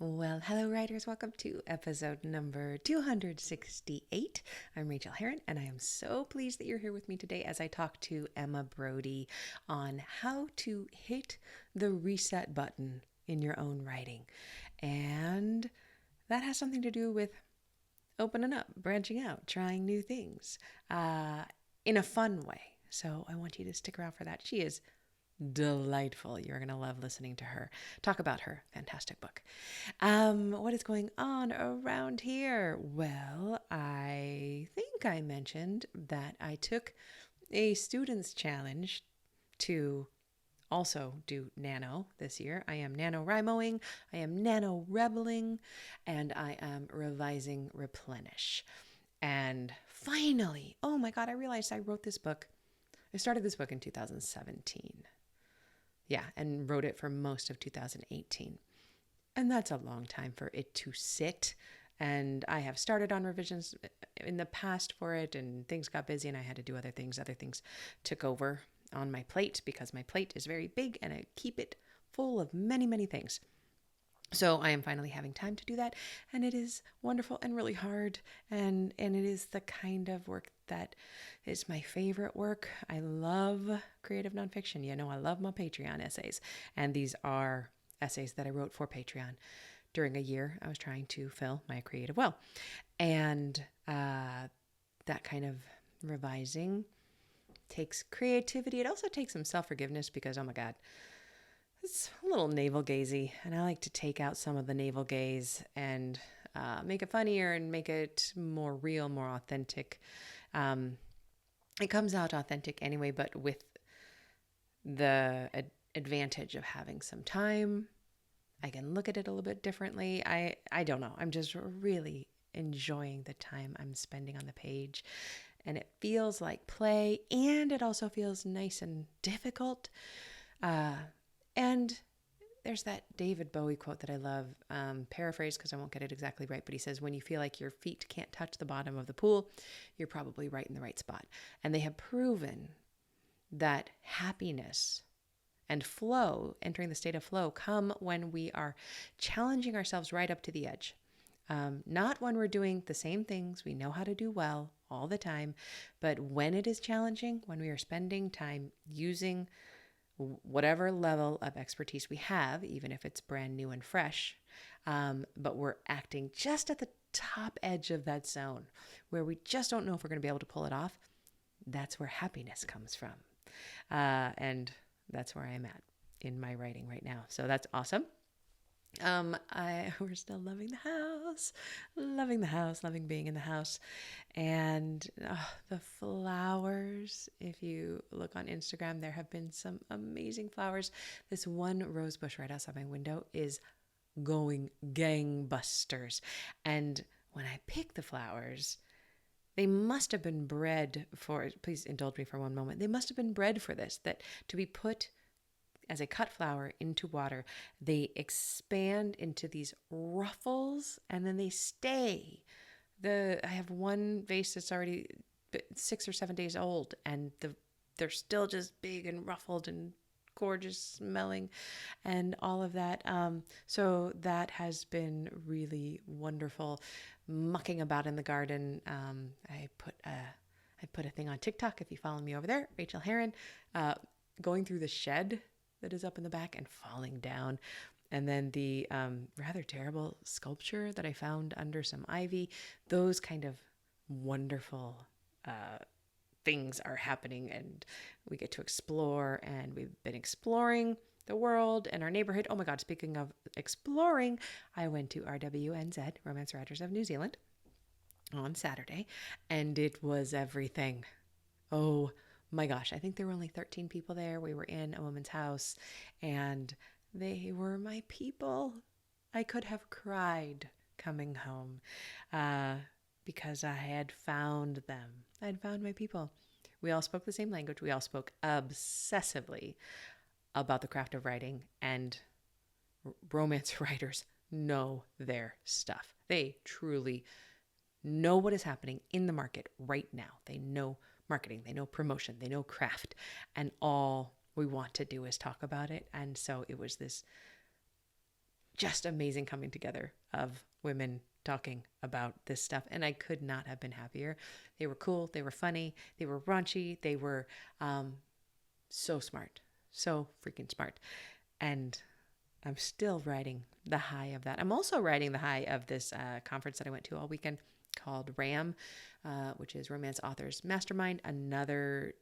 Well, hello, writers. Welcome to episode number 268. I'm Rachael Herron, and I am so pleased that you're here with me today as I talk to Emma Brodie on how to hit the reset button in your own writing. And that has something to do with opening up, branching out, trying new things in a fun way. So I want you to stick around for that. She is delightful. You're going to love listening to her talk about her fantastic book. What is going on around here? Well, I think I mentioned that I took a student's challenge to also do nano this year. I am NaNoWriMoing, I am NaNoRebeling, and I am revising Replenish. And finally, oh my God, I realized I wrote this book. I started this book in 2017. Yeah, and wrote it for most of 2018. And that's a long time for it to sit. And I have started on revisions in the past for it, and things got busy and I had to do other things. Other things took over on my plate because my plate is very big and I keep it full of many, many things. So I am finally having time to do that, and it is wonderful and really hard, and it is the kind of work that is my favorite work. I love creative nonfiction. You know, I love my Patreon essays, and these are essays that I wrote for Patreon during a year I was trying to fill my creative well. And that kind of revising takes creativity. It also takes some self-forgiveness because, oh my God, it's a little navel-gazy, and I like to take out some of the navel gaze and make it funnier and make it more real, more authentic. It comes out authentic anyway, but with the advantage of having some time. I can look at it a little bit differently. I don't know. I'm just really enjoying the time I'm spending on the page. And it feels like play, and it also feels nice and difficult. And there's that David Bowie quote that I love, paraphrase because I won't get it exactly right, but he says, when you feel like your feet can't touch the bottom of the pool, you're probably right in the right spot. And they have proven that happiness and flow, entering the state of flow, come when we are challenging ourselves right up to the edge. Not when we're doing the same things we know how to do well all the time, but when it is challenging, when we are spending time using whatever level of expertise we have, even if it's brand new and fresh, but we're acting just at the top edge of that zone where we just don't know if we're going to be able to pull it off. That's where happiness comes from. And that's where I'm at in my writing right now. So that's awesome. We're still loving the house, loving being in the house. And the flowers, if you look on Instagram, there have been some amazing flowers. This one rose bush right outside my window is going gangbusters. And when I pick the flowers, they must have been bred for, please indulge me for one moment, they must have been bred for this, that to be put as a cut flower into water, they expand into these ruffles and then they stay. I have one vase that's already 6 or 7 days old, and they're still just big and ruffled and gorgeous smelling and all of that. So that has been really wonderful. Mucking about in the garden. I put a thing on TikTok if you follow me over there, Rachael Herron, going through the shed that is up in the back and falling down. And then the rather terrible sculpture that I found under some ivy. Those kind of wonderful things are happening, and we get to explore, and we've been exploring the world and our neighborhood. Oh my God, speaking of exploring, I went to RWNZ, Romance Writers of New Zealand, on Saturday, and it was everything. Oh my gosh, I think there were only 13 people there. We were in a woman's house, and they were my people. I could have cried coming home because I had found them. I had found my people. We all spoke the same language. We all spoke obsessively about the craft of writing, and romance writers know their stuff. They truly know what is happening in the market right now. They know marketing, they know promotion, they know craft, and all we want to do is talk about it. And so it was this just amazing coming together of women talking about this stuff. And I could not have been happier. They were cool. They were funny. They were raunchy. They were so smart, so freaking smart. And I'm still riding the high of that. I'm also riding the high of this conference that I went to all weekend called RAM, which is Romance Authors Mastermind, another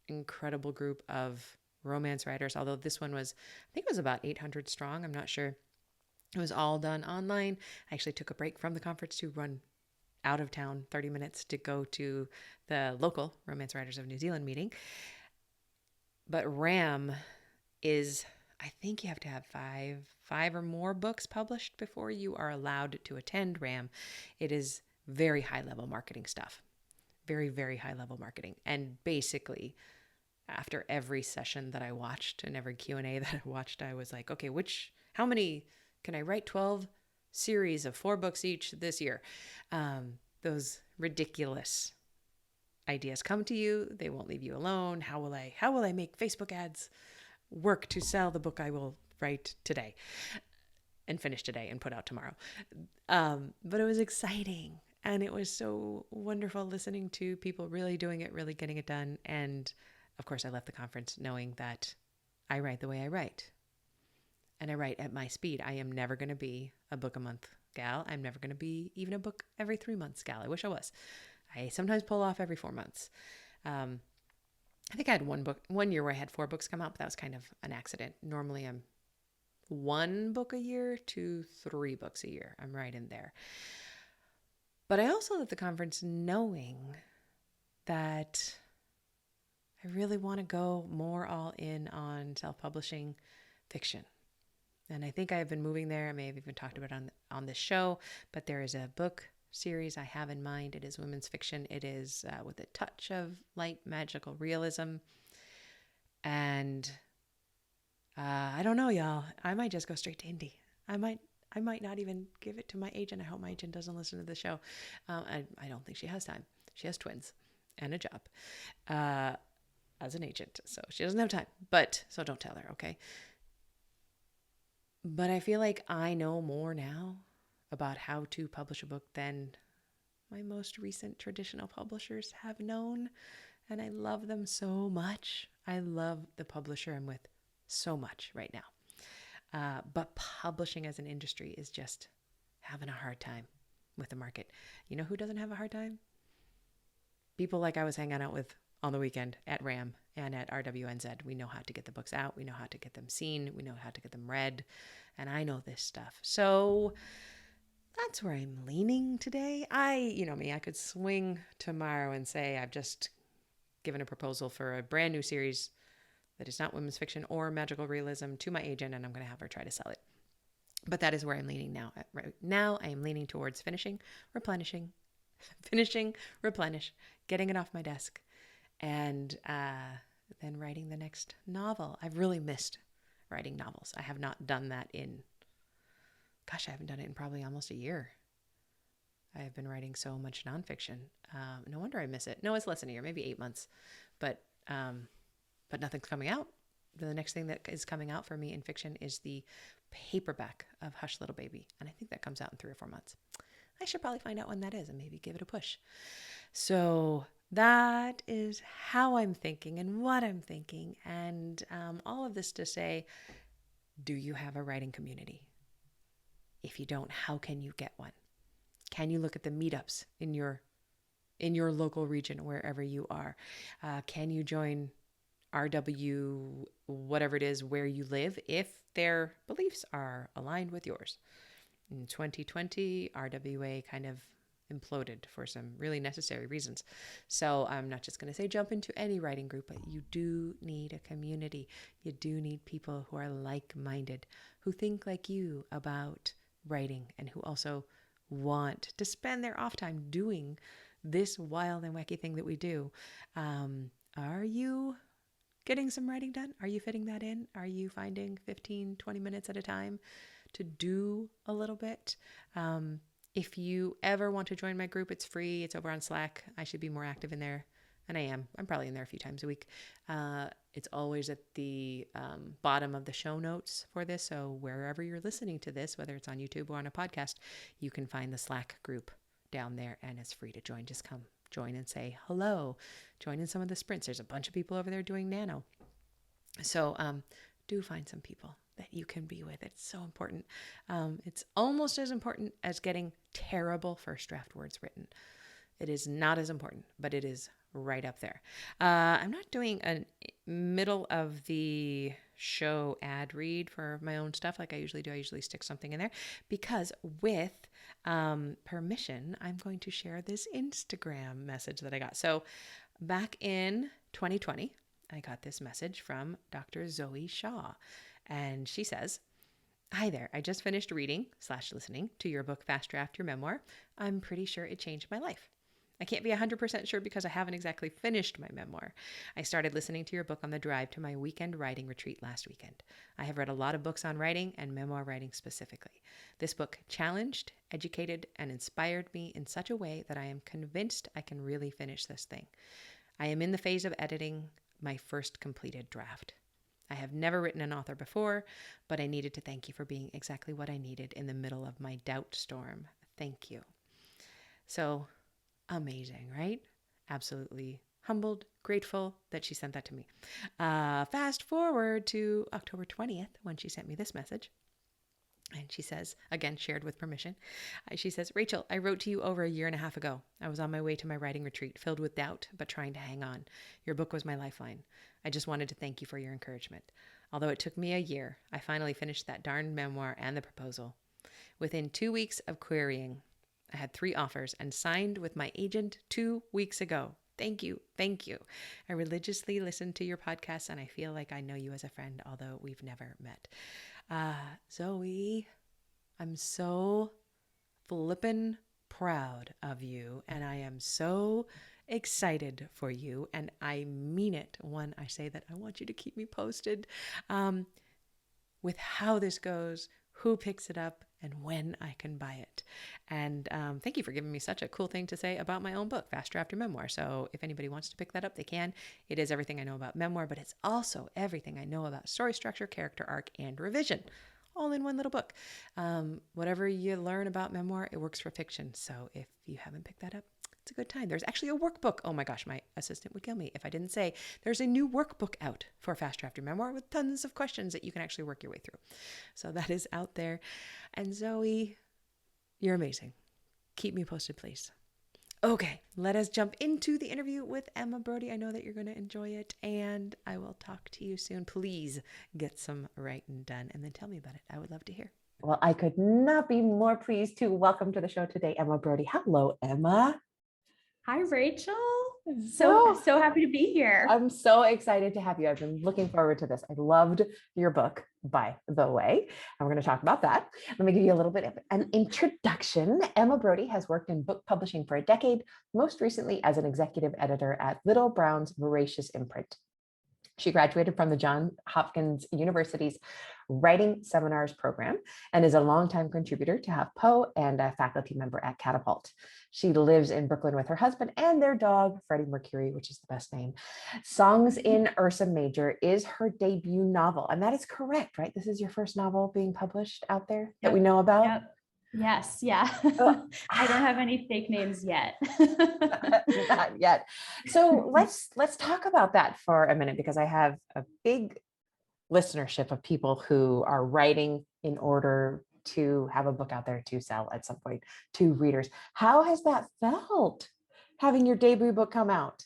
incredible group of romance writers. Although this one was, I think it was about 800 strong. I'm not sure. It was all done online. I actually took a break from the conference to run out of town 30 minutes to go to the local Romance Writers of New Zealand meeting. But RAM is, I think you have to have five or more books published before you are allowed to attend RAM. It is very high level marketing stuff. Very, very high level marketing. And basically, after every session that I watched and every Q&A that I watched, I was like, okay, how many can I write? 12 series of 4 books each this year. Those ridiculous ideas come to you. They won't leave you alone. How will I make Facebook ads work to sell the book I will write today and finish today and put out tomorrow? But it was exciting. And it was so wonderful listening to people really doing it, really getting it done. And of course, I left the conference knowing that I write the way I write. And I write at my speed. I am never going to be a book a month gal. I'm never going to be even a book every 3 months gal. I wish I was. I sometimes pull off every 4 months. I think I had one year where I had 4 books come out, but that was kind of an accident. Normally I'm 1 book a year to 3 books a year. I'm right in there. But I also left the conference knowing that I really want to go more all in on self-publishing fiction. And I think I have been moving there. I may have even talked about it on this show, but there is a book series I have in mind. It is women's fiction. It is with a touch of light magical realism. And I don't know, y'all. I might just go straight to indie. I might not even give it to my agent. I hope my agent doesn't listen to the show. I don't think she has time. She has twins and a job as an agent, so she doesn't have time. So don't tell her, okay? But I feel like I know more now about how to publish a book than my most recent traditional publishers have known. And I love them so much. I love the publisher I'm with so much right now. But publishing as an industry is just having a hard time with the market. You know who doesn't have a hard time? People like I was hanging out with on the weekend at RAM and at RWNZ. We know how to get the books out. We know how to get them seen. We know how to get them read. And I know this stuff. So that's where I'm leaning today. You know me, I could swing tomorrow and say I've just given a proposal for a brand new series that is not women's fiction or magical realism to my agent, and I'm going to have her try to sell it. But that is where I'm leaning now. Right now, I am leaning towards finishing, replenish, getting it off my desk, and then writing the next novel. I've really missed writing novels. I have not done that I haven't done it in probably almost a year. I have been writing so much nonfiction. No wonder I miss it. No, it's less than a year, maybe 8 months. But nothing's coming out. The next thing that is coming out for me in fiction is the paperback of Hush Little Baby. And I think that comes out in 3 or 4 months. I should probably find out when that is and maybe give it a push. So that is how I'm thinking and what I'm thinking. And all of this to say, do you have a writing community? If you don't, how can you get one? Can you look at the meetups in your local region, wherever you are? Can you join RW, whatever it is, where you live, if their beliefs are aligned with yours? In 2020, RWA kind of imploded for some really necessary reasons. So I'm not just going to say jump into any writing group, but you do need a community. You do need people who are like-minded, who think like you about writing, and who also want to spend their off time doing this wild and wacky thing that we do. Are you getting some writing done? Are you fitting that in? Are you finding 15, 20 minutes at a time to do a little bit? If you ever want to join my group, it's free. It's over on Slack. I should be more active in there. And I am. I'm probably in there a few times a week. It's always at the bottom of the show notes for this. So wherever you're listening to this, whether it's on YouTube or on a podcast, you can find the Slack group down there, and it's free to join. Just come join and say hello. Join in some of the sprints. There's a bunch of people over there doing nano. So do find some people that you can be with. It's so important. It's almost as important as getting terrible first draft words written. It is not as important, but it is right up there. I'm not doing a middle of the show ad read for my own stuff like I usually do. I usually stick something in there because with permission, I'm going to share this Instagram message that I got. So back in 2020, I got this message from Dr. Zoe Shaw, and she says, "Hi there. I just finished reading/listening to your book, Fast Draft Your Memoir. I'm pretty sure it changed my life. I can't be 100% sure because I haven't exactly finished my memoir. I started listening to your book on the drive to my weekend writing retreat last weekend. I have read a lot of books on writing and memoir writing specifically. This book challenged, educated, and inspired me in such a way that I am convinced I can really finish this thing. I am in the phase of editing my first completed draft. I have never written an author before, but I needed to thank you for being exactly what I needed in the middle of my doubt storm. Thank you." So amazing, right? Absolutely humbled, grateful that she sent that to me. Fast forward to October 20th when she sent me this message. And she says, again, shared with permission, she says, "Rachel, I wrote to you over a year and a half ago. I was on my way to my writing retreat, filled with doubt, but trying to hang on. Your book was my lifeline. I just wanted to thank you for your encouragement. Although it took me a year, I finally finished that darn memoir and the proposal. Within 2 weeks of querying, I had 3 offers and signed with my agent 2 weeks ago. Thank you. Thank you. I religiously listen to your podcast and I feel like I know you as a friend, although we've never met." Zoe, I'm so flippin' proud of you, and I am so excited for you, and I mean it when I say that I want you to keep me posted with how this goes, who picks it up, and when I can buy it. And thank you for giving me such a cool thing to say about my own book, Fast Draft Your Memoir. So if anybody wants to pick that up, they can. It is everything I know about memoir, but it's also everything I know about story structure, character arc, and revision, all in one little book. Whatever you learn about memoir, it works for fiction. So if you haven't picked that up, it's a good time. There's actually a workbook. Oh my gosh, my assistant would kill me if I didn't say there's a new workbook out for Fast Draft Your Memoir with tons of questions that you can actually work your way through. So that is out there. And Zoe, you're amazing. Keep me posted, please. Okay, let us jump into the interview with Emma Brodie. I know that you're going to enjoy it, and I will talk to you soon. Please get some writing done and then tell me about it. I would love to hear. Well, I could not be more pleased to welcome to the show today, Emma Brodie. Hello, Emma. Hi, Rachel. So happy to be here. I'm so excited to have you. I've been looking forward to this. I loved your book, by the way. And we're going to talk about that. Let me give you a little bit of an introduction. Emma Brodie has worked in book publishing for a decade, most recently as an executive editor at Little Brown's Voracious imprint. She graduated from the Johns Hopkins University's Writing Seminars program and is a longtime contributor to HuffPost and a faculty member at Catapult. She lives in Brooklyn with her husband and their dog, Freddie Mercury, which is the best name. Songs in Ursa Major is her debut novel. And that is correct, right? This is your first novel being published out there that we know about? Yep. Yes. Yeah. I don't have any fake names yet. Not yet. So let's talk about that for a minute, because I have a big listenership of people who are writing in order to have a book out there to sell at some point to readers. How has that felt, having your debut book come out?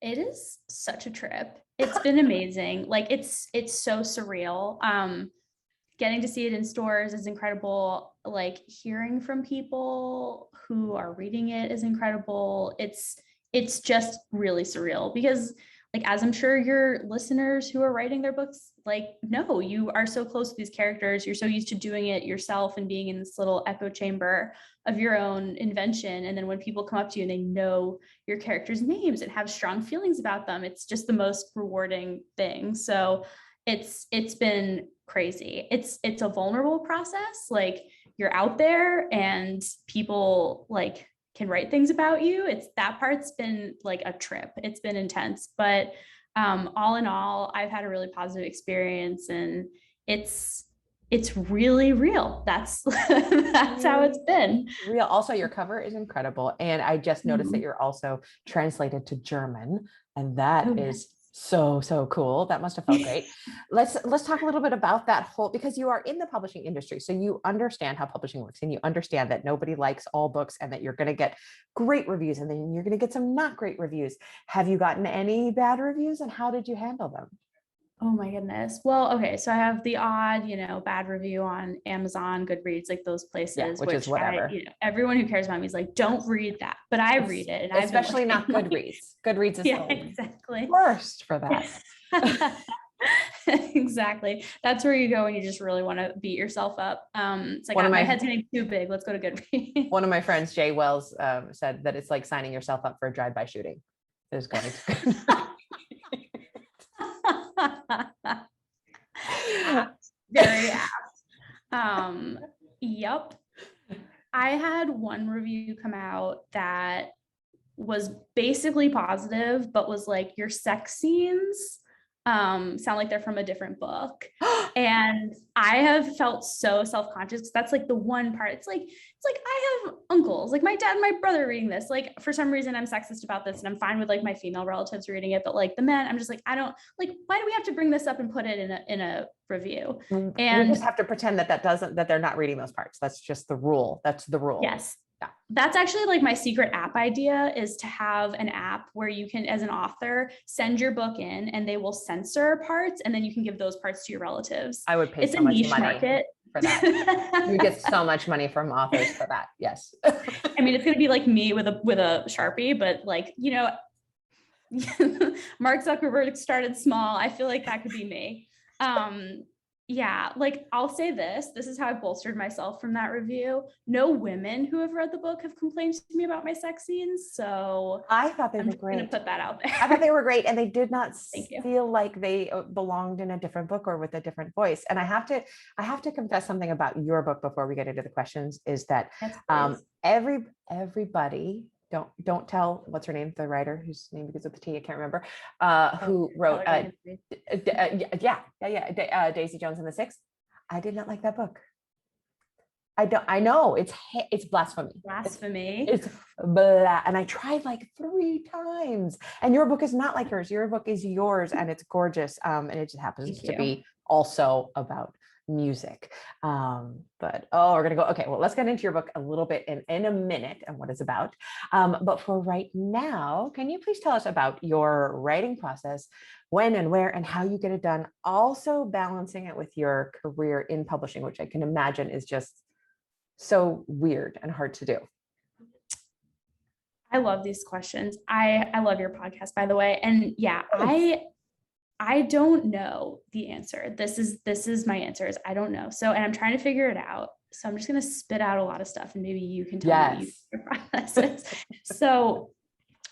It is such a trip. It's been amazing. Like it's so surreal. Getting to see it in stores is incredible. Like hearing from people who are reading it is incredible. It's just really surreal because, like, as I'm sure your listeners who are writing their books, like, no, you are so close to these characters. You're so used to doing it yourself and being in this little echo chamber of your own invention. And then when people come up to you and they know your characters' names and have strong feelings about them, it's just the most rewarding thing. So it's been crazy. It's a vulnerable process. Like, you're out there and people like can write things about you. That part's been like a trip. It's been intense, but All in all, I've had a really positive experience, and it's really real. That's that's how it's been. Real. Also, your cover is incredible. And I just noticed that Mhm. you're also translated to German. And Oh, that yes. is so cool. That must have felt great. Let's talk a little bit about that whole, because you are in the publishing industry. So you understand how publishing works, and you understand that nobody likes all books, and that you're going to get great reviews, and then you're going to get some not great reviews. Have you gotten any bad reviews, and how did you handle them? Oh my goodness. Well, okay. So I have the odd, bad review on Amazon, Goodreads, like those Yeah, places, which is which whatever. everyone who cares about me is like, don't read that. But I read it, and I've been Especially looking not like, Goodreads. Goodreads is yeah, the exactly. worst for that. Exactly. That's where you go when you just really want to beat yourself up. It's like, One of my my head's getting too big. Let's go to Goodreads. one of my friends, Jay Wells, said that it's like signing yourself up for a drive-by shooting. Is going to. Apt. Very apt. Yep. I had one review come out that was basically positive, but was like, your sex scenes sound like they're from a different book. And I have felt so self-conscious, because that's like the one part. It's like I have uncles, like my dad and my brother reading this. Like, for some reason I'm sexist about this, and I'm fine with like my female relatives reading it, but like the men, I'm just like, I don't like, why do we have to bring this up and put it in a review? We just And have to pretend that they're not reading those parts. That's just the rule. That's the rule. yes, Yeah. that's actually like my secret app idea, is to have an app where you can, as an author, send your book in and they will censor parts, and then you can give those parts to your relatives. I would pay It's so a much niche money market for that. You get so much money from authors for that. Yes. I mean, it's going to be like me with a Sharpie, but like, Mark Zuckerberg started small. I feel like that could be me. Yeah, like I'll say this is how I bolstered myself from that review. No women who have read the book have complained to me about my sex scenes. So I thought they I'm were just going to great. put that out there. I thought they were great, and they did not Thank you. feel like they belonged in a different book or with a different voice. And I have to confess something about your book before we get into the questions, is that Yes, please. everybody, don't tell, what's her name, the writer whose name begins with the T, I can't remember, who wrote Daisy Jones and the Six. I did not like that book. I know it's blasphemy. Blasphemy. It's blah. And I tried like 3 times, and your book is not like yours. Your book is yours, and it's gorgeous. And it just happens to be also about music. But we're going to go. Okay, well, let's get into your book a little bit in a minute and what it's about. But for right now, can you please tell us about your writing process, when and where and how you get it done, also balancing it with your career in publishing, which I can imagine is just so weird and hard to do. I love these questions. I love your podcast, by the way. And yeah, I don't know the answer. This is my answer, is I don't know. So, and I'm trying to figure it out. So I'm just going to spit out a lot of stuff, and maybe you can tell me your process. So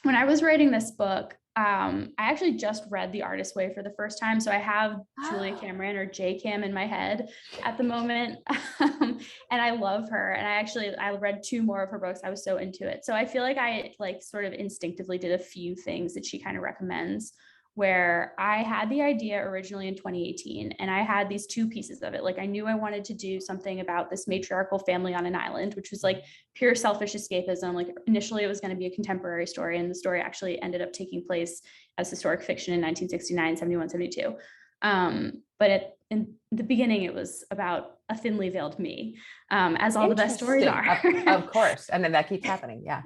when I was writing this book, I actually just read The Artist's Way for the first time. So I have Julia Cameron, or J Cam, in my head at the moment. And I love her. And I read 2 more of her books. I was so into it. So I feel like I sort of instinctively did a few things that she kind of recommends, where I had the idea originally in 2018, and I had these 2 pieces of it. Like, I knew I wanted to do something about this matriarchal family on an island, which was like pure selfish escapism. Like, initially it was going to be a contemporary story, and the story actually ended up taking place as historic fiction in 1969, 71, 72. But in the beginning, it was about a thinly veiled me, as all the best stories are. Of course. And then that keeps happening. Yeah.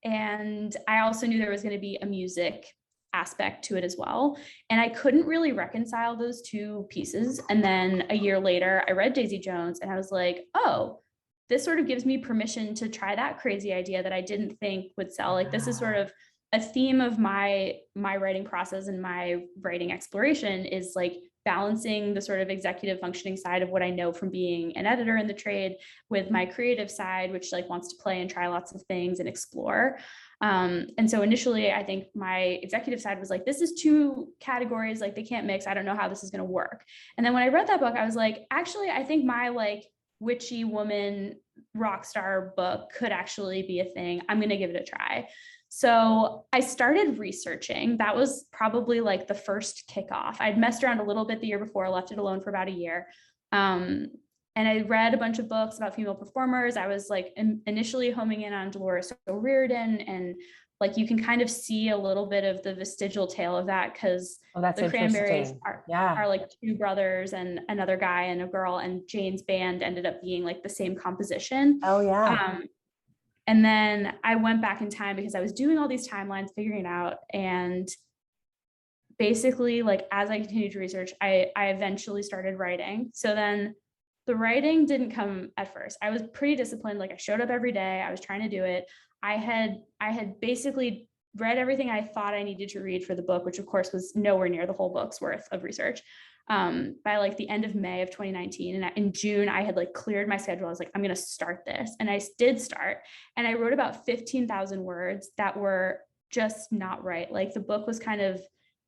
And I also knew there was going to be a music aspect to it as well. And I couldn't really reconcile those 2 pieces. And then a year later, I read Daisy Jones, and I was like, oh, this sort of gives me permission to try that crazy idea that I didn't think would sell. Like, this is sort of a theme of my writing process and my writing exploration, is like balancing the sort of executive functioning side of what I know from being an editor in the trade with my creative side, which like wants to play and try lots of things and explore. And so initially, I think my executive side was like, this is 2 categories, like they can't mix. I don't know how this is going to work. And then when I read that book, I was like, actually, I think my like witchy woman rock star book could actually be a thing. I'm going to give it a try. So I started researching. That was probably like the first kickoff. I'd messed around a little bit the year before, left it alone for about a year. And I read a bunch of books about female performers. I was like initially homing in on Dolores O'Riordan, and like you can kind of see a little bit of the vestigial tale of that because that's the Cranberries interesting. Yeah. are like two brothers and another guy and a girl, and Jane's band ended up being like the same composition. Oh yeah. And then I went back in time because I was doing all these timelines, figuring it out. And basically, like, as I continued to research, I eventually started writing. So then the writing didn't come at first. I was pretty disciplined. Like, I showed up every day. I was trying to do it. I had basically read everything I thought I needed to read for the book, which of course was nowhere near the whole book's worth of research. By like the end of May of 2019. And in June, I had like cleared my schedule. I was like, I'm going to start this. And I did start. And I wrote about 15,000 words that were just not right. Like the book was kind of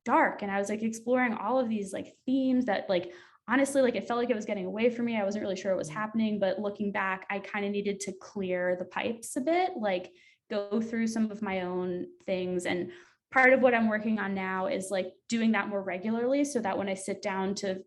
dark. And I was like exploring all of these like themes that like, honestly, like it felt like it was getting away from me. I wasn't really sure what was happening, but looking back, I kind of needed to clear the pipes a bit, like go through some of my own things. And part of what I'm working on now is like doing that more regularly so that when I sit down to,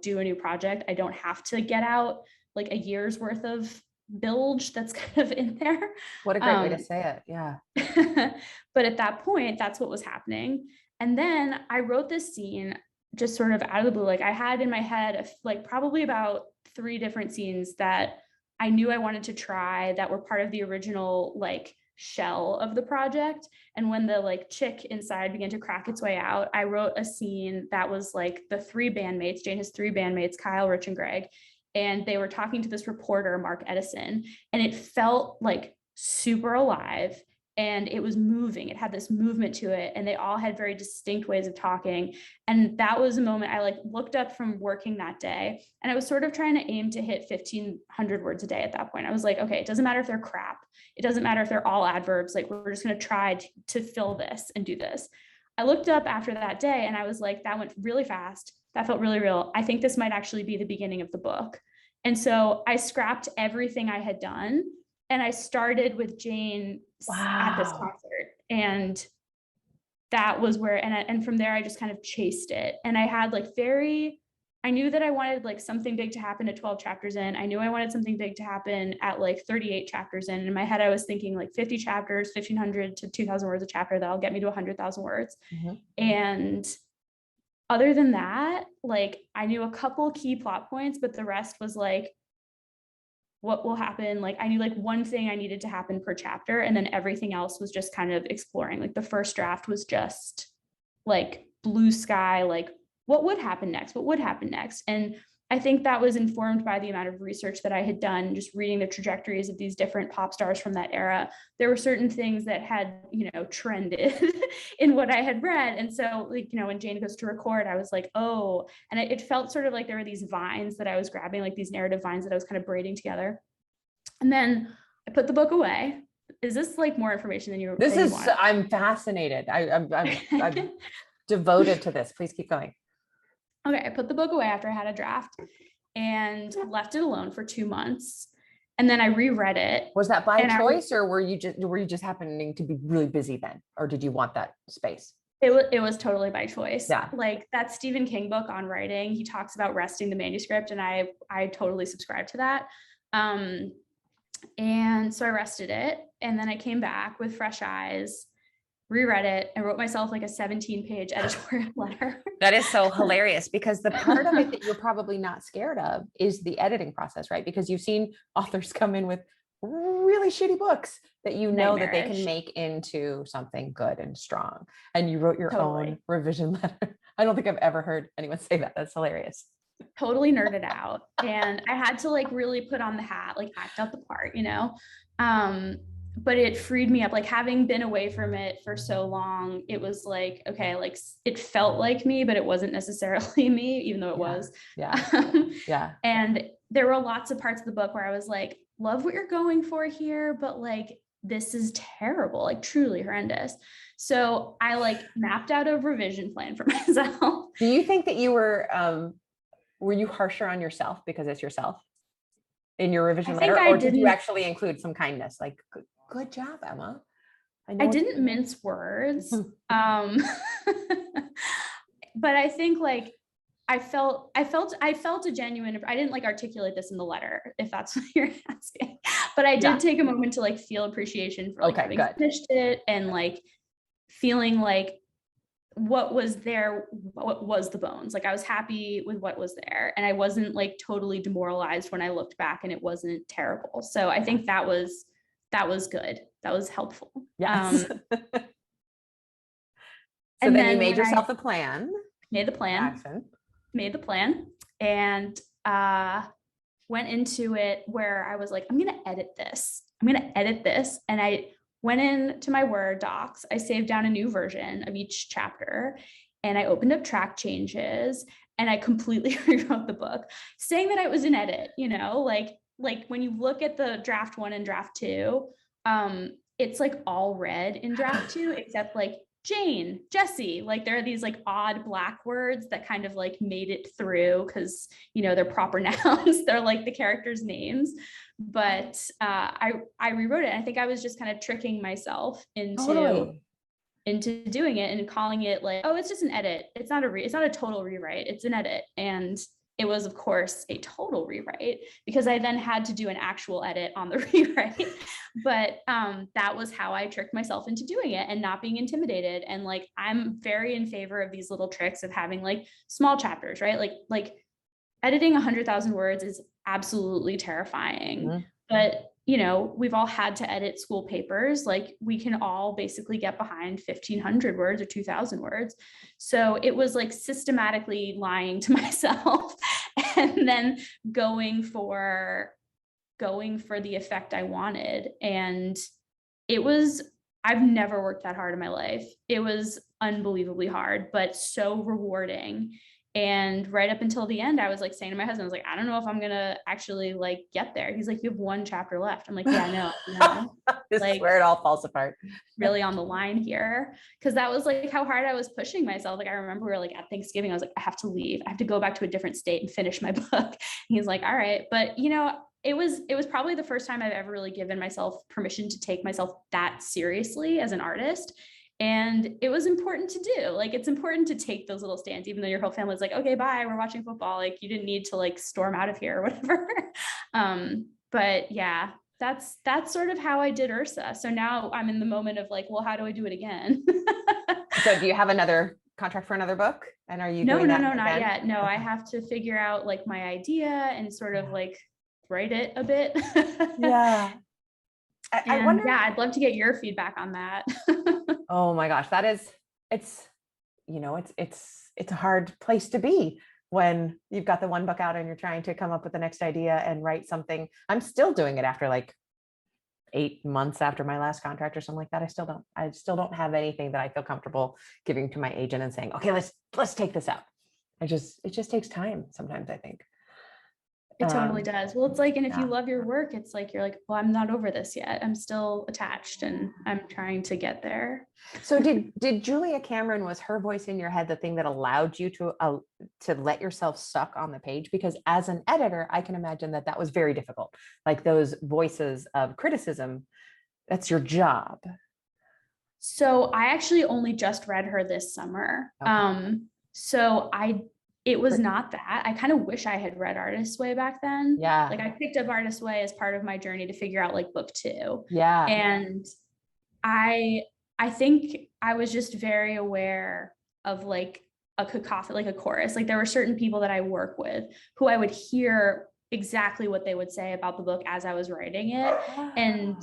do a new project, I don't have to get out like a year's worth of bilge that's kind of in there. What a great way to say it. Yeah. But at that point, that's what was happening. And then I wrote this scene just sort of out of the blue. Like I had in my head, like probably about 3 different scenes that I knew I wanted to try that were part of the original like shell of the project. And when the like chick inside began to crack its way out, I wrote a scene that was like the 3 bandmates. Jane has 3 bandmates, Kyle, Rich, and Greg. And they were talking to this reporter, Mark Edison, and it felt like super alive. And it was moving. It had this movement to it. And they all had very distinct ways of talking. And that was a moment I like looked up from working that day. And I was sort of trying to aim to hit 1,500 words a day at that point. I was like, okay, it doesn't matter if they're crap. It doesn't matter if they're all adverbs. Like, we're just going to try to fill this and do this. I looked up after that day and I was like, that went really fast. That felt really real. I think this might actually be the beginning of the book. And so I scrapped everything I had done. And I started with Jane at this concert, and that was where, and from there, I just kind of chased it. And I had like I knew that I wanted like something big to happen at 12 chapters in. I knew I wanted something big to happen at like 38 chapters in. And in my head, I was thinking like 50 chapters, 1,500 to 2,000 words a chapter. That'll get me to 100,000 words. Mm-hmm. And other than that, like I knew a couple key plot points, but the rest was like, what will happen? Like I knew like one thing I needed to happen per chapter, and then everything else was just kind of exploring. Like the first draft was just like blue sky, like what would happen next? What would happen next? And I think that was informed by the amount of research that I had done, just reading the trajectories of these different pop stars from that era. There were certain things that had, trended in what I had read. And so like, when Jane goes to record, I was like, oh, and it felt sort of like there were these vines that I was grabbing, like these narrative vines that I was kind of braiding together. And then I put the book away. Is this like more information than you? This is, I'm fascinated. I'm devoted to this. Please keep going. Okay, I put the book away after I had a draft and left it alone for 2 months. And then I reread it. Was that by choice, or were you just happening to be really busy then? Or did you want that space? It was totally by choice. Yeah. Like that Stephen King book on writing, he talks about resting the manuscript, and I totally subscribe to that. And so I rested it, and then I came back with fresh eyes, reread it, and wrote myself like a 17-page editorial letter. That is so hilarious, because the part of it that you're probably not scared of is the editing process, right? Because you've seen authors come in with really shitty books that that they can make into something good and strong. And you wrote your own revision letter. I don't think I've ever heard anyone say that. That's hilarious. Totally nerded out. And I had to like really put on the hat, like act out the part, but it freed me up. Like having been away from it for so long, it was like, okay, like it felt like me, but it wasn't necessarily me, even though it was. Yeah. And there were lots of parts of the book where I was like, love what you're going for here, but like, this is terrible, like truly horrendous. So I like mapped out a revision plan for myself. Do you think that you were you harsher on yourself because it's yourself in your revision letter, or did you actually include some kindness? Like, good job, Emma. I didn't mince words. But I think like I felt a genuine, I didn't like articulate this in the letter, if that's what you're asking, but I did take a moment to like feel appreciation for like having finished it and like feeling like what was there, what was the bones. Like I was happy with what was there and I wasn't like totally demoralized when I looked back and it wasn't terrible. So I think that was good. That was helpful. Yes. So and then you made yourself a plan. Made the plan and went into it where I was like, I'm going to edit this. And I went into my Word docs. I saved down a new version of each chapter and I opened up track changes and I completely rewrote the book, saying that I was in edit, you know, like when you look at the draft 1 and draft 2, it's like all red in draft 2, except like Jane, Jesse, like there are these like odd Black words that kind of like made it through because, you know, they're proper nouns. They're like the characters' names. But I rewrote it. I think I was just kind of tricking myself into doing it and calling it like, oh, it's just an edit. It's not a total rewrite. It's an edit. And it was, of course, a total rewrite because I then had to do an actual edit on the rewrite. But that was how I tricked myself into doing it and not being intimidated. And like, I'm very in favor of these little tricks of having like small chapters, right? Like editing 100,000 words is absolutely terrifying. But you know, we've all had to edit school papers. Like we can all basically get behind 1,500 words or 2,000 words. So it was like systematically lying to myself and then going for the effect I wanted. And I've never worked that hard in my life. It was unbelievably hard, but so rewarding. And right up until the end, I was like saying to my husband, I was like, I don't know if I'm going to actually like get there. He's like, you have 1 chapter left. I'm like, yeah, no. This is where it all falls apart. Really on the line here. Cause that was like how hard I was pushing myself. Like I remember we were like at Thanksgiving, I was like, I have to leave. I have to go back to a different state and finish my book. And he's like, all right. But you know, it was probably the first time I've ever really given myself permission to take myself that seriously as an artist. And it was important to do. Like, it's important to take those little stands, even though your whole family's like, okay, bye, we're watching football. Like, you didn't need to like storm out of here or whatever. But yeah, that's sort of how I did Ursa. So now I'm in the moment of like, well, how do I do it again? So do you have another contract for another book? And are you doing No, that not yet. No, I have to figure out like my idea and sort of like write it a bit. Yeah. I wonder. Yeah, I'd love to get your feedback on that. Oh my gosh, it's a hard place to be when you've got the one book out and you're trying to come up with the next idea and write something. I'm still doing it after like 8 months after my last contract or something like that. I still don't have anything that I feel comfortable giving to my agent and saying, okay, let's take this out. It just takes time sometimes, I think. It totally does. Well, it's like, and if you love your work, it's like, you're like, well, I'm not over this yet. I'm still attached and I'm trying to get there. So did Julia Cameron, was her voice in your head the thing that allowed you to let yourself suck on the page? Because as an editor, I can imagine that was very difficult. Like those voices of criticism, that's your job. So I actually only just read her this summer. Okay. It was not that. I kind of wish I had read Artist's Way back then. Yeah. Like I picked up Artist's Way as part of my journey to figure out like book 2. Yeah. And I think I was just very aware of like a cacophony, like a chorus. Like there were certain people that I work with who I would hear exactly what they would say about the book as I was writing it. And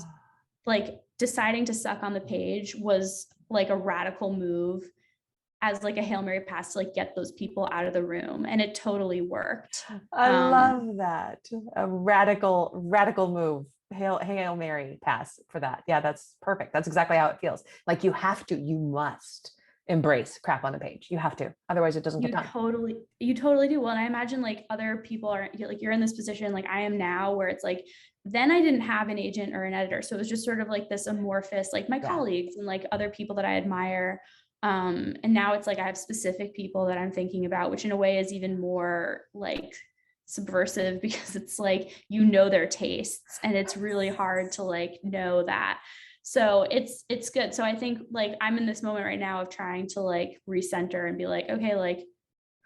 like deciding to suck on the page was like a radical move as like a Hail Mary pass to like get those people out of the room. And it totally worked. I love that. A radical move. Hail Mary pass for that. Yeah, that's perfect. That's exactly how it feels. Like you must embrace crap on the page. You have to, otherwise it doesn't get done. You totally do. Well, and I imagine like other people are like, you're in this position like I am now, where it's like, then I didn't have an agent or an editor. So it was just sort of like this amorphous, like my colleagues and like other people that I admire. And now it's like I have specific people that I'm thinking about, which in a way is even more like subversive because it's like, you know, their tastes, and it's really hard to like know that. So it's good. So I think like I'm in this moment right now of trying to like recenter and be like, okay, like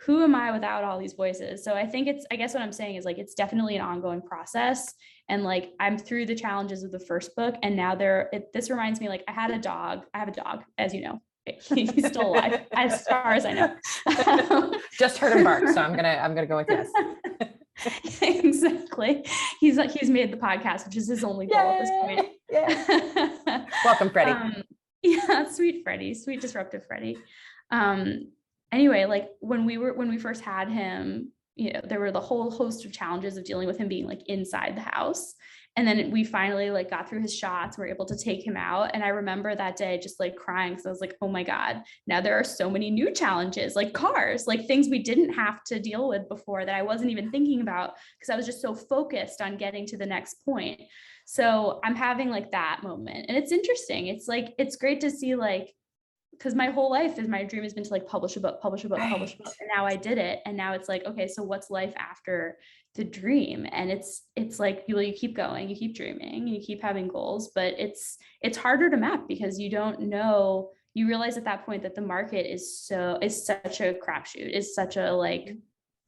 who am I without all these voices? So I think I guess what I'm saying is like, it's definitely an ongoing process. And like, I'm through the challenges of the first book. And now this reminds me, like I have a dog, as you know, he's still alive as far as I know. Just heard him bark. So I'm going to go with yes. Exactly. He's made the podcast, which is his only goal at this point. Yeah. Welcome, Freddie. Yeah, sweet Freddie, sweet disruptive Freddie. Anyway, like when we first had him, you know, there were the whole host of challenges of dealing with him being like inside the house. And then we finally like got through his shots, we're able to take him out. And I remember that day just like crying because I was like, oh my God, now there are so many new challenges, like cars, like things we didn't have to deal with before that I wasn't even thinking about because I was just so focused on getting to the next point. So I'm having like that moment. And it's interesting. It's like, it's great to see like, because my whole life is my dream has been to like publish a book, publish a book. And now I did it. And now it's like, okay, so what's life after the dream? And it's like, you keep going, you keep dreaming, you keep having goals, but it's harder to map because you don't know, you realize at that point that the market is such a crapshoot, is such a like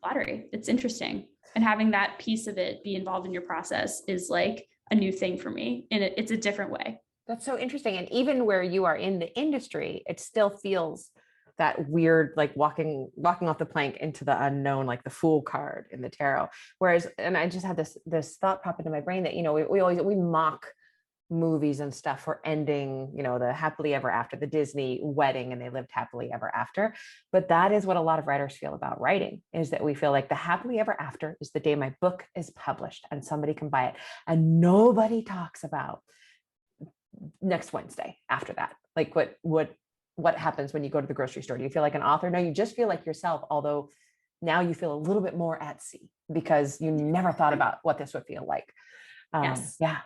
lottery. It's interesting. And having that piece of it be involved in your process is like a new thing for me. And it's a different way. That's so interesting. And even where you are in the industry, it still feels that weird, like walking off the plank into the unknown, like the Fool card in the tarot. Whereas, and I just had this thought pop into my brain that, you know, we mock movies and stuff for ending, you know, the happily ever after, the Disney wedding, and they lived happily ever after. But that is what a lot of writers feel about writing, is that we feel like the happily ever after is the day my book is published and somebody can buy it. And nobody talks about next Wednesday after that. Like what happens when you go to the grocery store? Do you feel like an author? No, you just feel like yourself, although now you feel a little bit more at sea because you never thought about what this would feel like. Yes. Yeah.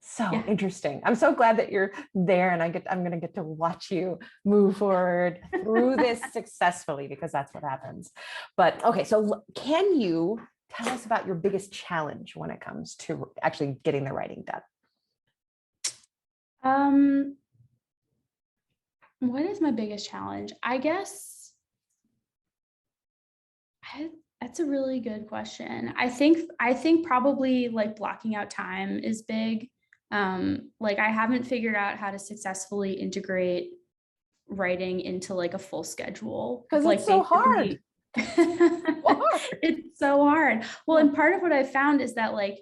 So interesting. I'm so glad that you're there, and I'm going to get to watch you move forward through this successfully, because that's what happens. But okay, so can you tell us about your biggest challenge when it comes to actually getting the writing done? What is my biggest challenge? I guess that's a really good question. I think probably like blocking out time is big. Like I haven't figured out how to successfully integrate writing into like a full schedule. Because like it's so hard. It's so hard. Well, and part of what I found is that like,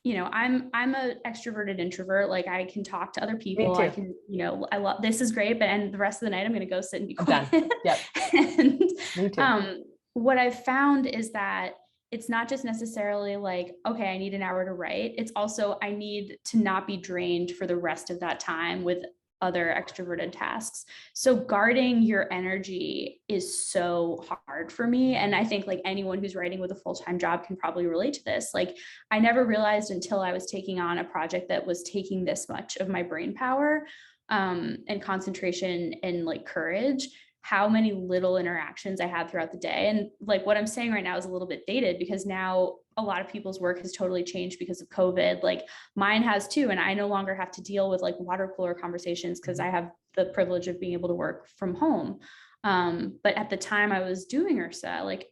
you know, I'm an extroverted introvert. Like I can talk to other people. I can, you know, I love, this is great, but and the rest of the night I'm going to go sit and be quiet. Yep. And Me too. what I've found is that it's not just necessarily like, okay, I need an hour to write. It's also, I need to not be drained for the rest of that time with other extroverted tasks. So guarding your energy is so hard for me. And I think like anyone who's writing with a full-time job can probably relate to this. Like I never realized until I was taking on a project that was taking this much of my brain power and concentration and like courage, how many little interactions I had throughout the day. And like what I'm saying right now is a little bit dated because now a lot of people's work has totally changed because of COVID. Like mine has too. And I no longer have to deal with like water cooler conversations because I have the privilege of being able to work from home. But at the time I was doing Ursa, like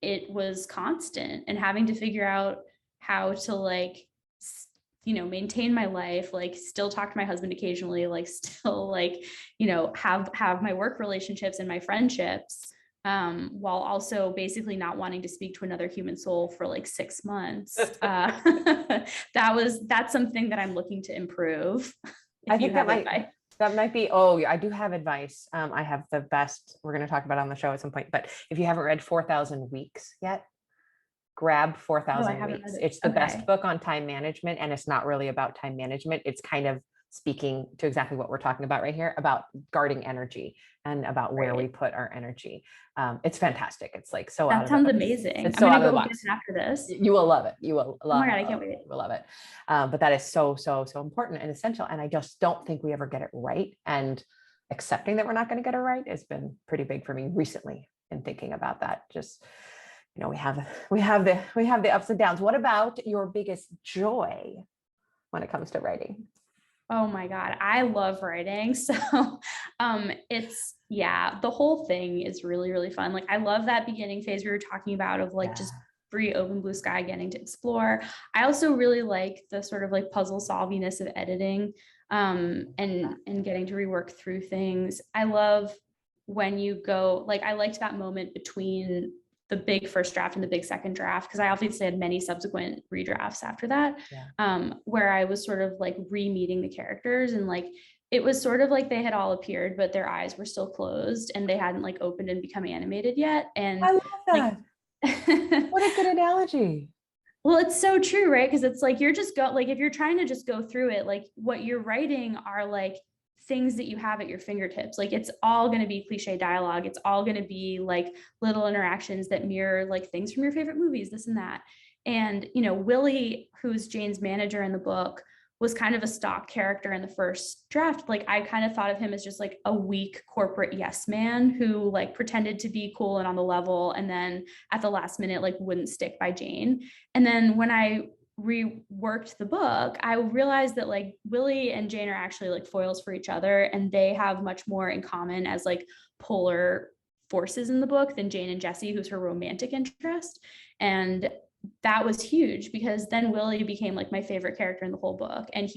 it was constant and having to figure out how to like, you know, maintain my life, like still talk to my husband occasionally, like still like, you know, have my work relationships and my friendships, while also basically not wanting to speak to another human soul for like 6 months. That's something that I'm looking to improve. I think that might be, I do have advice. I have the best, we're going to talk about it on the show at some point, but if you haven't read 4,000 Weeks yet, grab 4,000 Weeks. It's the best book on time management. And it's not really about time management. It's kind of speaking to exactly what we're talking about right here, about guarding energy and about where we put our energy. It's fantastic. It's like so that sounds amazing. It's so out of the box. After this, you will love it. You will love it. Oh my God, I can't wait. You will love it. But that is so important and essential. And I just don't think we ever get it right. And accepting that we're not going to get it right has been pretty big for me recently in thinking about that. Just, you know, we have the ups and downs. What about your biggest joy when it comes to writing? Oh my God, I love writing. So it's, yeah, the whole thing is really, really fun. Like I love that beginning phase we were talking about of like just Yeah. free open blue sky, getting to explore. I also really like the sort of like puzzle solviness of editing, and getting to rework through things. I love when you go, like I liked that moment between the big first draft and the big second draft, because I obviously had many subsequent redrafts after that, Yeah. where I was sort of like re-meeting the characters, and like it was sort of like they had all appeared, but their eyes were still closed and they hadn't like opened and become animated yet. I And love like, that. What a good analogy. well, it's so true, right? Because it's like you're just go like if you're trying to just go through it, like what you're writing are like things that you have at your fingertips. Like it's all going to be cliche dialogue. It's all going to be like little interactions that mirror like things from your favorite movies, this and that. And Willie, who's Jane's manager in the book, was kind of a stock character in the first draft. Like I kind of thought of him as just like a weak corporate yes man who like pretended to be cool and on the level, and then at the last minute like wouldn't stick by Jane. And then when I reworked the book, I realized that like Willie and Jane are actually like foils for each other, and they have much more in common as like polar forces in the book than Jane and Jesse, who's her romantic interest. And that was huge, because then Willie became like my favorite character in the whole book. And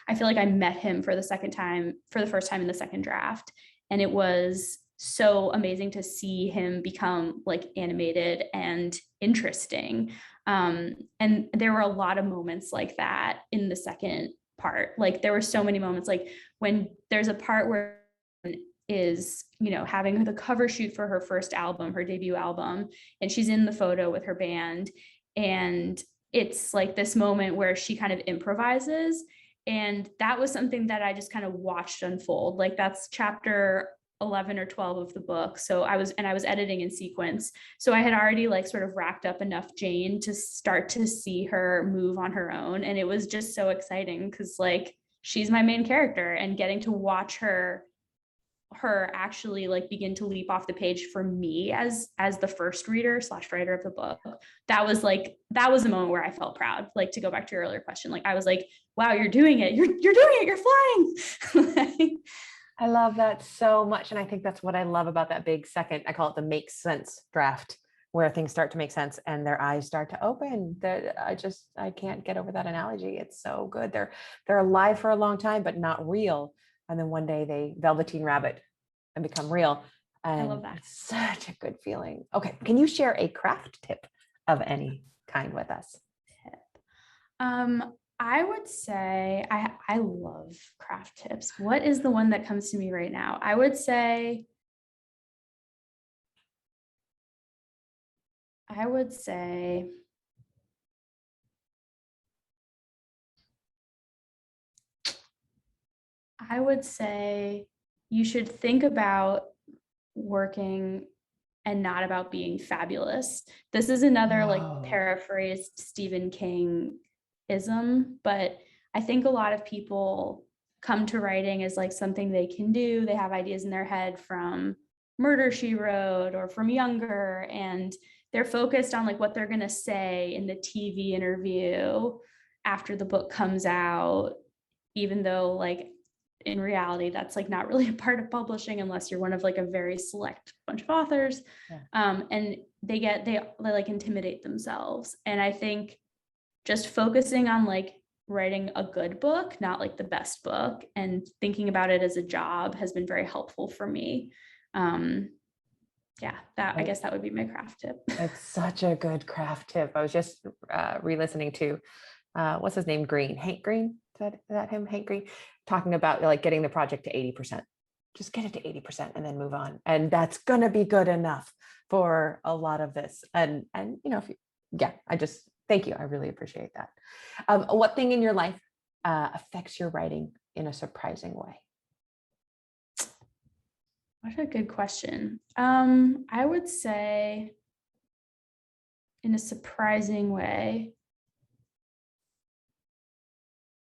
I feel like I met him for the first time in the second draft. And it was so amazing to see him become like animated and interesting. And there were a lot of moments like that in the second part. Like there were so many moments, like when there's a part where is having the cover shoot for her first album, her debut album, and she's in the photo with her band, and it's like this moment where she kind of improvises, and that was something that I just kind of watched unfold. Like that's chapter 11 or 12 of the book. So I was editing in sequence, so I had already like sort of racked up enough Jane to start to see her move on her own, and it was just so exciting because like she's my main character, and getting to watch her actually like begin to leap off the page for me as the first reader / writer of the book. That was a moment where I felt proud. Like to go back to your earlier question, like I was like, wow, you're doing it, you're doing it, you're flying. I love that so much. And I think that's what I love about that big second, I call it the makes sense draft, where things start to make sense and their eyes start to open. I can't get over that analogy. It's so good. They're alive for a long time, but not real. And then one day they velveteen rabbit and become real. And I love that. it's such a good feeling. Okay. Can you share a craft tip of any kind with us? I would say I love craft tips. What is the one that comes to me right now? I would say you should think about working and not about being fabulous. This is another like paraphrased Stephen King ism, but I think a lot of people come to writing as like something they can do. They have ideas in their head from Murder, She Wrote or from Younger, and they're focused on like what they're going to say in the TV interview after the book comes out, even though like in reality that's like not really a part of publishing unless you're one of like a very select bunch of authors. And they like intimidate themselves. And I think just focusing on like writing a good book, not like the best book, and thinking about it as a job has been very helpful for me. I guess that would be my craft tip. It's such a good craft tip. I was just re-listening to what's his name? Green, Hank Green. Is that him? Hank Green, talking about like getting the project to 80%. Just get it to 80% and then move on. And that's gonna be good enough for a lot of this. And I just thank you. I really appreciate that. What thing in your life affects your writing in a surprising way? What a good question. I would say in a surprising way,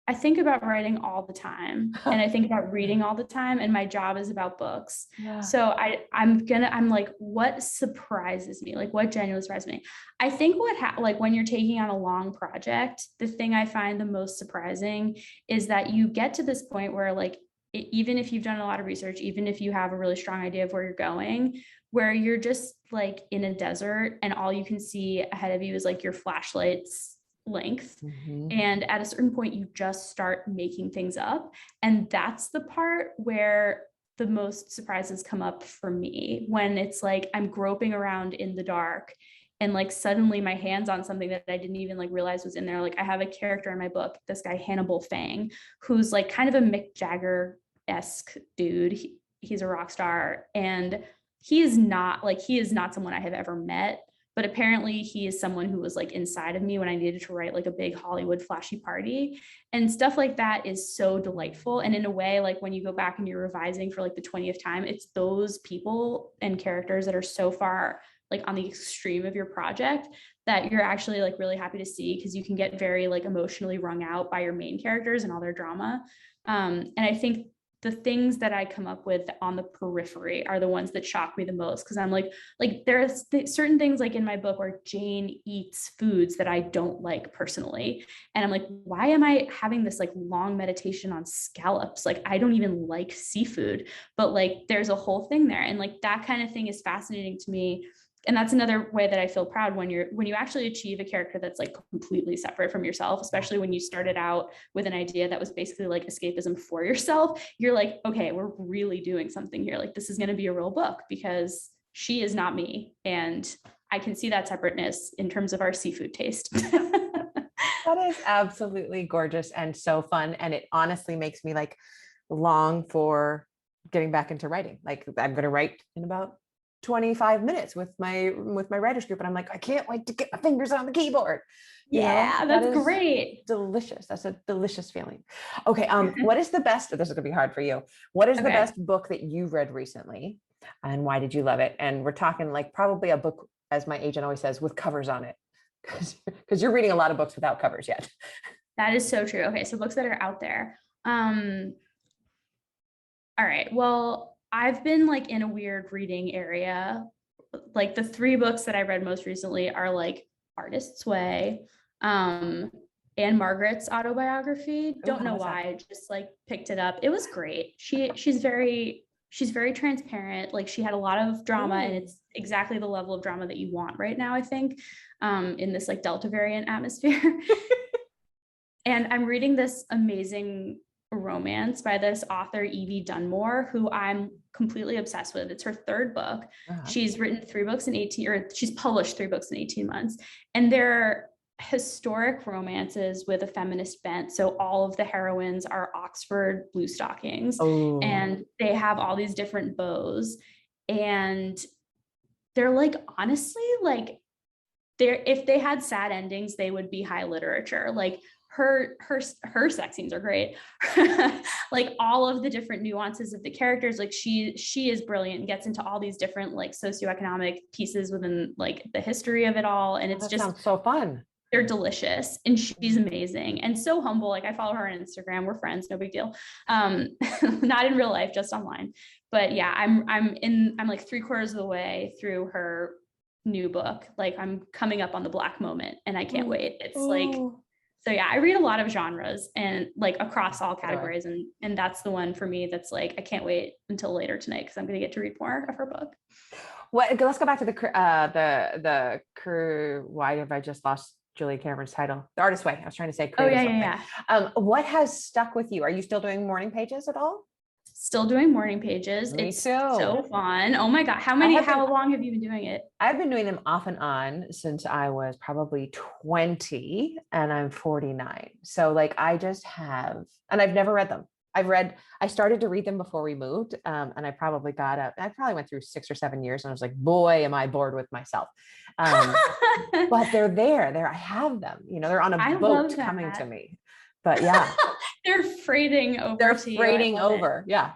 I think about writing all the time, and I think about reading all the time, and my job is about books. Yeah. So I'm like, what surprises me? Like, what genuinely surprises me? I think like when you're taking on a long project, the thing I find the most surprising is that you get to this point where, like, even if you've done a lot of research, even if you have a really strong idea of where you're going, where you're just like in a desert and all you can see ahead of you is like your flashlight's length. And at a certain point, you just start making things up. And that's the part where the most surprises come up for me, when it's like I'm groping around in the dark and like suddenly my hand's on something that I didn't even like realize was in there. Like I have a character in my book, this guy Hannibal Fang, who's like kind of a Mick Jagger-esque dude. He's a rock star, and he is not someone I have ever met, but apparently he is someone who was like inside of me when I needed to write like a big Hollywood flashy party, and stuff like that is so delightful. And in a way, like when you go back and you're revising for like the 20th time, it's those people and characters that are so far like on the extreme of your project that you're actually like really happy to see, because you can get very like emotionally wrung out by your main characters and all their drama. And I think the things that I come up with on the periphery are the ones that shock me the most, because I'm like there's certain things like in my book where Jane eats foods that I don't like personally, and I'm like, why am I having this like long meditation on scallops? Like I don't even like seafood, but like there's a whole thing there, and like that kind of thing is fascinating to me. And that's another way that I feel proud when you actually achieve a character that's like completely separate from yourself, especially when you started out with an idea that was basically like escapism for yourself. You're like, okay, we're really doing something here. Like this is going to be a real book because she is not me. And I can see that separateness in terms of our seafood taste. That is absolutely gorgeous and so fun. And it honestly makes me like long for getting back into writing. Like I'm going to write in about 25 minutes with my writers group, and I'm like, I can't wait to get my fingers on the keyboard. Yeah, that's great. Delicious. That's a delicious feeling. Okay, what is the best? This is gonna be hard for you. What is the best book that you read recently, and why did you love it? And we're talking like probably a book, as my agent always says, with covers on it, because you're reading a lot of books without covers yet. That is so true. Okay, so books that are out there. All right. Well, I've been like in a weird reading area. Like the 3 books that I read most recently are like Artist's Way, and Margaret's autobiography. Don't know why, I just like picked it up. It was great. She's very transparent. Like she had a lot of drama, and it's exactly the level of drama that you want right now, I think, in this like Delta variant atmosphere. And I'm reading this amazing romance by this author, Evie Dunmore, who I'm completely obsessed with. It's her 3rd book. She's written 3 books in 18, or she's published 3 books in 18 months. And they're historic romances with a feminist bent. So all of the heroines are Oxford blue stockings, and they have all these different bows. And they're like, honestly, like if they had sad endings, they would be high literature. Like her sex scenes are great. Like all of the different nuances of the characters, like she is brilliant and gets into all these different like socioeconomic pieces within like the history of it all. And it's just sounds so fun. They're delicious, and she's amazing and so humble. Like I follow her on Instagram. We're friends, no big deal. Not in real life, just online. But yeah, I'm like 3/4 of the way through her new book. Like I'm coming up on the Black Moment, and I can't wait. It's like, so yeah, I read a lot of genres and like across all categories, and that's the one for me that's like, I can't wait until later tonight because I'm going to get to read more of her book. Well, let's go back to the crew. Why have I just lost Julia Cameron's title? The Artist's Way. I was trying to say creative something. What has stuck with you? Are you still doing morning pages at all? Still doing morning pages. Me it's too. So fun. Oh my God. How long have you been doing it? I've been doing them off and on since I was probably 20, and I'm 49. So like I just have, and I've never read them. I started to read them before we moved. And I probably went through 6 or 7 years, and I was like, boy, am I bored with myself. But they're there. I have them, they're on a boat coming to me. But yeah, they're freighting over. Yeah.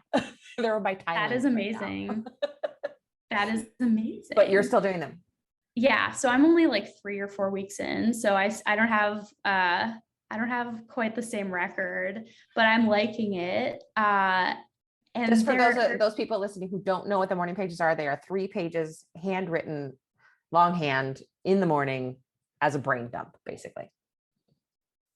They're by Thailand. That is amazing. That is amazing. But you're still doing them. Yeah. So I'm only like 3 or 4 weeks in. So I don't have I don't have quite the same record, but I'm liking it. And just for those people listening who don't know what the morning pages are, they are 3 pages, handwritten, longhand in the morning as a brain dump, basically.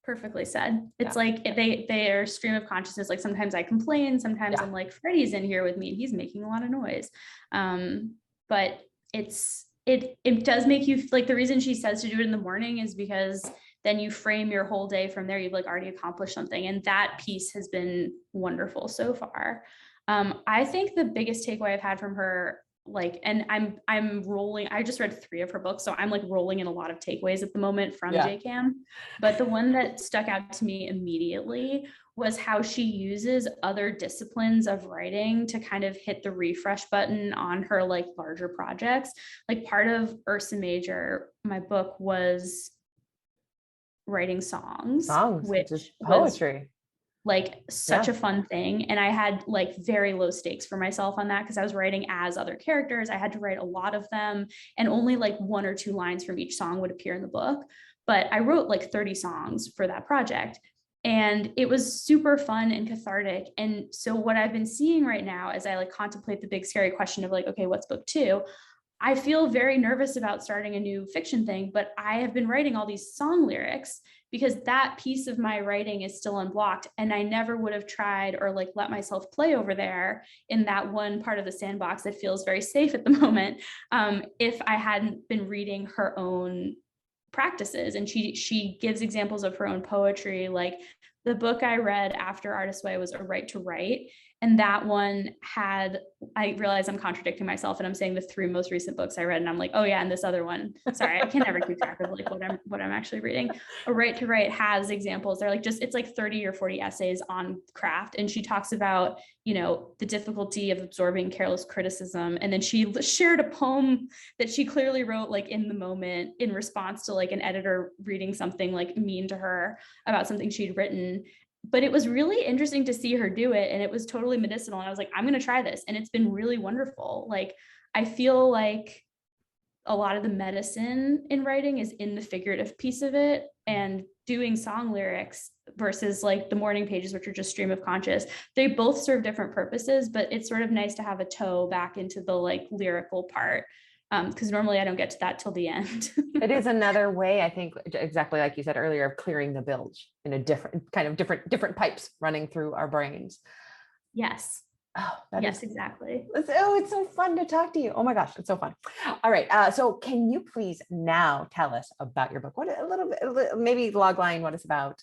Perfectly said. It's like they are stream of consciousness. Like sometimes I complain, sometimes I'm like, Freddie's in here with me and he's making a lot of noise. But it does make you like, the reason she says to do it in the morning is because then you frame your whole day from there. You've like already accomplished something. And that piece has been wonderful so far. I think the biggest takeaway I've had from her, like, and I'm rolling, I just read 3 of her books, so I'm like rolling in a lot of takeaways at the moment from JCAM. But the one that stuck out to me immediately was how she uses other disciplines of writing to kind of hit the refresh button on her like larger projects. Like part of Ursa Major, my book, was writing songs, which is poetry. Like such a fun thing. And I had like very low stakes for myself on that because I was writing as other characters. I had to write a lot of them, and only like 1 or 2 lines from each song would appear in the book. But I wrote like 30 songs for that project. And it was super fun and cathartic. And so what I've been seeing right now as I like contemplate the big scary question of like, okay, what's book 2? I feel very nervous about starting a new fiction thing, but I have been writing all these song lyrics because that piece of my writing is still unblocked. And I never would have tried or like let myself play over there in that one part of the sandbox that feels very safe at the moment, if I hadn't been reading her own practices. And she gives examples of her own poetry. Like the book I read after Artist's Way was A Right to Write. And that one had, I realize I'm contradicting myself and I'm saying the 3 most recent books I read. And I'm like, oh yeah, and this other one, sorry, I can never keep track of like what I'm actually reading. A Right to Write has examples. They're like it's like 30 or 40 essays on craft. And she talks about, you know, the difficulty of absorbing careless criticism. And then she shared a poem that she clearly wrote like in the moment in response to like an editor reading something like mean to her about something she'd written. But it was really interesting to see her do it. And it was totally medicinal. And I was like, I'm going to try this. And it's been really wonderful. Like, I feel like a lot of the medicine in writing is in the figurative piece of it, and doing song lyrics versus like the morning pages, which are just stream of conscious. They both serve different purposes, but it's sort of nice to have a toe back into the like lyrical part. Because normally I don't get to that till the end. It is another way, I think, exactly like you said earlier, of clearing the bilge in a different pipes running through our brains. Yes. Oh, yes, exactly. It's so fun to talk to you. Oh my gosh, it's so fun. All right. So can you please now tell us about your book? What a little bit, maybe logline, what it's about?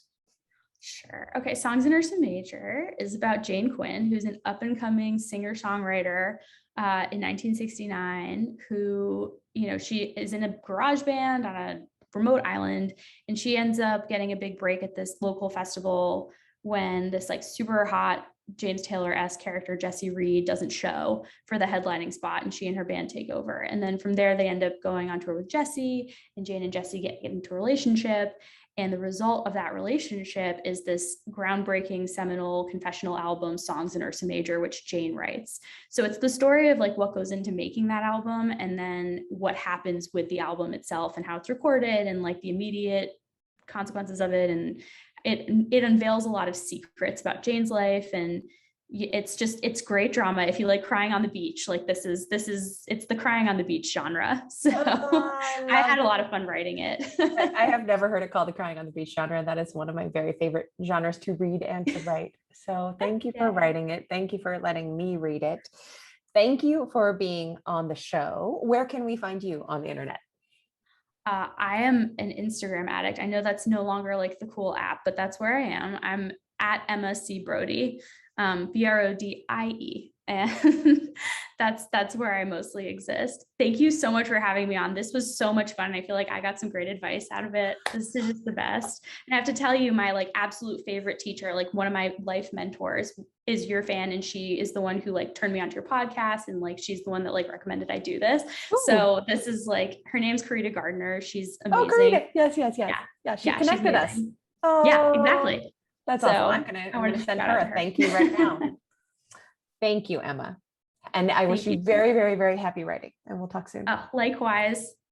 Sure. Okay. Songs in Ursa Major is about Jane Quinn, who's an up and coming singer-songwriter in 1969, who, you know, she is in a garage band on a remote island, and she ends up getting a big break at this local festival when this like super hot James Taylor-esque character, Jessie Reed, doesn't show for the headlining spot, and she and her band take over. And then from there, they end up going on tour with Jessie, and Jane and Jessie get into a relationship. And the result of that relationship is this groundbreaking seminal confessional album, Songs in Ursa Major, which Jane writes. So it's the story of like what goes into making that album, and then what happens with the album itself and how it's recorded and like the immediate consequences of it. And it unveils a lot of secrets about Jane's life, and it's great drama if you like crying on the beach. Like it's the crying on the beach genre. So I had a lot of fun writing it. I have never heard it called the crying on the beach genre. That is one of my very favorite genres to read and to write. So thank you for writing it. Thank you for letting me read it. Thank you for being on the show. Where can we find you on the internet? I am an Instagram addict. I know that's no longer like the cool app, but that's where I am. I'm at Emma C. Brodie, Brodie. And that's where I mostly exist. Thank you so much for having me on. This was so much fun. I feel like I got some great advice out of it. This is just the best. And I have to tell you, my like absolute favorite teacher, like one of my life mentors, is your fan, and she is the one who like turned me onto your podcast, and like she's the one that like recommended I do this. Ooh. So this is like, her name's Karita Gardner. She's amazing. Oh, Karita. Yes. Yeah, she connected us. Oh, yeah, exactly. That's awesome. I'm gonna send her a thank you right now. Thank you, Emma. And I wish you very, very, very happy writing, and we'll talk soon. Likewise.